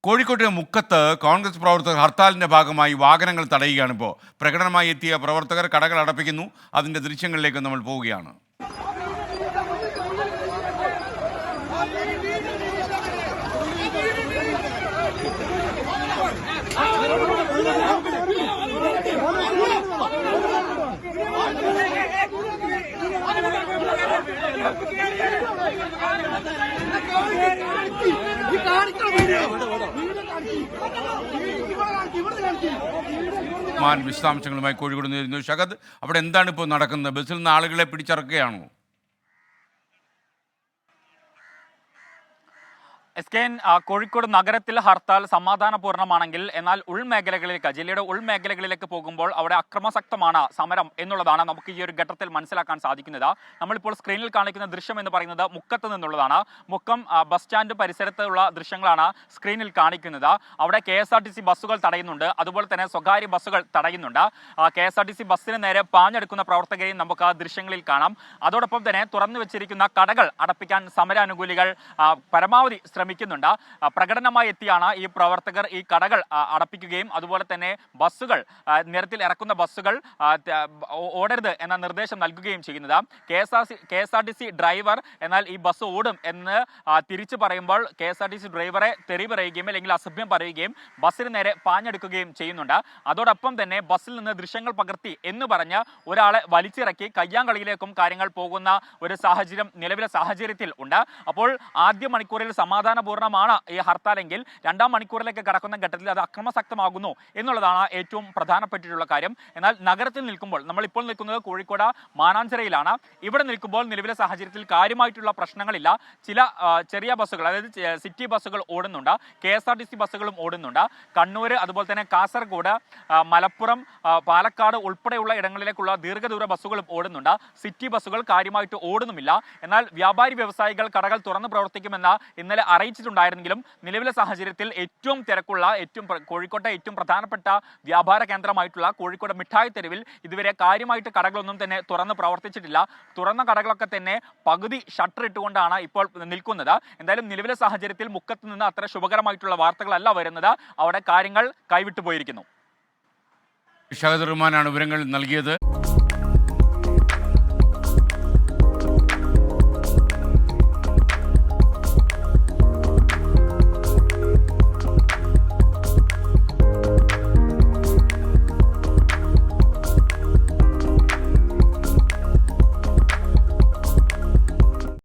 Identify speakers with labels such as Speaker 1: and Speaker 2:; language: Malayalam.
Speaker 1: കോഴിക്കോട്ടെ മുക്കത്ത് കോൺഗ്രസ് പ്രവർത്തകർ ഹർത്താലിന്റെ ഭാഗമായി വാഹനങ്ങൾ തടയുകയാണിപ്പോൾ. പ്രകടനമായി എത്തിയ പ്രവർത്തകർ കടകൾ അടപ്പിക്കുന്നു. അതിന്റെ ദൃശ്യങ്ങളിലേക്ക് നമ്മൾ പോവുകയാണ്. വിശദാംശങ്ങളുമായി കോഴിക്കോട് നിന്നിരുന്നു ഷഹദ്. അവിടെ എന്താണ് ഇപ്പോൾ നടക്കുന്നത്? ബസ്സിൽ നിന്ന് ആളുകളെ പിടിച്ചിറക്കുകയാണോ?
Speaker 2: കോഴിക്കോട് നഗരത്തിൽ ഹർത്താൽ സമാധാനപൂർണ്ണമാണെങ്കിൽ എന്നാൽ ജില്ലയുടെ ഉൾമേഖലകളിലേക്ക് പോകുമ്പോൾ അവിടെ അക്രമാസക്തമാണ് സമരം എന്നുള്ളതാണ് നമുക്ക് ഈ ഒരു ഘട്ടത്തിൽ മനസ്സിലാക്കാൻ സാധിക്കുന്നത്. നമ്മളിപ്പോൾ സ്ക്രീനിൽ കാണിക്കുന്ന ദൃശ്യം എന്ന് പറയുന്നത് മുക്കത്ത് നിന്നുള്ളതാണ്. മുക്കം ബസ് സ്റ്റാൻഡ് പരിസരത്തുള്ള ദൃശ്യങ്ങളാണ് സ്ക്രീനിൽ കാണിക്കുന്നത്. അവിടെ KSRTC ബസ്സുകൾ തടയുന്നുണ്ട്, അതുപോലെ തന്നെ സ്വകാര്യ ബസ്സുകൾ തടയുന്നുണ്ട്. KSRTC ബസ്സിന് നേരെ പാഞ്ഞെടുക്കുന്ന പ്രവർത്തകരെയും നമുക്ക് ആ ദൃശ്യങ്ങളിൽ കാണാം. അതോടൊപ്പം തന്നെ തുറന്നു വെച്ചിരിക്കുന്ന കടകൾ അടപ്പിക്കാൻ സമരാനുകൂലികൾ പരമാവധി ശ്രമിക്കുന്നുണ്ട്. പ്രകടനമായി എത്തിയാണ് ഈ പ്രവർത്തകർ ഈ കടകൾ അടപ്പിക്കുകയും അതുപോലെ തന്നെ ബസ്സുകൾ നിരത്തിൽ ഇറക്കുന്ന ബസ്സുകൾ ഓടരുത് എന്ന നിർദ്ദേശം നൽകുകയും ചെയ്യുന്നത്. KSRTC ഡ്രൈവർ എന്നാൽ ഈ ബസ് ഓടും എന്ന് തിരിച്ചു പറയുമ്പോൾ KSRTC ഡ്രൈവറെ തെറി പറയുകയും അല്ലെങ്കിൽ അസഭ്യം പറയുകയും ബസ്സിന് നേരെ പാഞ്ഞെടുക്കുകയും ചെയ്യുന്നുണ്ട്. അതോടൊപ്പം തന്നെ ബസ്സിൽ നിന്ന് ദൃശ്യങ്ങൾ പകർത്തി എന്ന് പറഞ്ഞ് ഒരാളെ വലിച്ചിറക്കി കയ്യാങ്കളിയിലേക്കും കാര്യങ്ങൾ പോകുന്ന ഒരു സാഹചര്യം നിലവിലെ സാഹചര്യത്തിൽ ഉണ്ട്. അപ്പോൾ ആദ്യ മണിക്കൂറിൽ സമാധാനപൂർണ്ണമാണ് ഈ ഹർത്താലെങ്കിൽ രണ്ടാം മണിക്കൂറിലേക്ക് കടക്കുന്ന ഘട്ടത്തിൽ അത് അക്രമാസക്തമാകുന്നു എന്നുള്ളതാണ് ഏറ്റവും പ്രധാനപ്പെട്ടിട്ടുള്ള കാര്യം. എന്നാൽ നഗരത്തിൽ നിൽക്കുമ്പോൾ നമ്മളിപ്പോൾ നിൽക്കുന്നത് കോഴിക്കോട് മാനാഞ്ചിറയിലാണ്. ഇവിടെ നിൽക്കുമ്പോൾ നിലവിലെ സാഹചര്യത്തിൽ കാര്യമായിട്ടുള്ള പ്രശ്നങ്ങളില്ല. ചില ചെറിയ ബസ്സുകൾ, അതായത് സിറ്റി ബസ്സുകൾ ഓടുന്നുണ്ട്, KSRTC ബസ്സുകളും ഓടുന്നുണ്ട്. കണ്ണൂർ, അതുപോലെ തന്നെ കാസർഗോഡ്, മലപ്പുറം, പാലക്കാട് ഉൾപ്പെടെയുള്ള ഇടങ്ങളിലേക്കുള്ള ദീർഘദൂര ബസ്സുകളും ഓടുന്നുണ്ട്. സിറ്റി ബസ്സുകൾ കാര്യമായിട്ട് ഓടുന്നുമില്ല. എന്നാൽ വ്യാപാരി വ്യവസായികൾ കടകൾ തുറന്ന് പ്രവർത്തിക്കുമെന്ന് ഇന്നലെ അറിയിച്ചിട്ടുണ്ടായിരുന്നെങ്കിലും നിലവിലെ സാഹചര്യത്തിൽ ഏറ്റവും തിരക്കുള്ള കോഴിക്കോട്ടെ ഏറ്റവും പ്രധാനപ്പെട്ട വ്യാപാര കേന്ദ്രമായിട്ടുള്ള കോഴിക്കോട് മിഠായി തെരുവിൽ ഇതുവരെ കാര്യമായിട്ട് കടകളൊന്നും തന്നെ തുറന്ന് പ്രവർത്തിച്ചിട്ടില്ല. തുറന്ന കടകളൊക്കെ തന്നെ പകുതി ഷട്ടർ ഇട്ടുകൊണ്ടാണ് ഇപ്പോൾ നിൽക്കുന്നത്. എന്തായാലും നിലവിലെ സാഹചര്യത്തിൽ മുക്കത്ത് നിന്ന് അത്ര ശുഭകരമായിട്ടുള്ള വാർത്തകളല്ല വരുന്നത്. അവിടെ കാര്യങ്ങൾ കൈവിട്ടു പോയിരിക്കുന്നു.
Speaker 1: ഷഹദ് റഹ്മാനാണ് വിവരങ്ങൾ നൽകിയത്.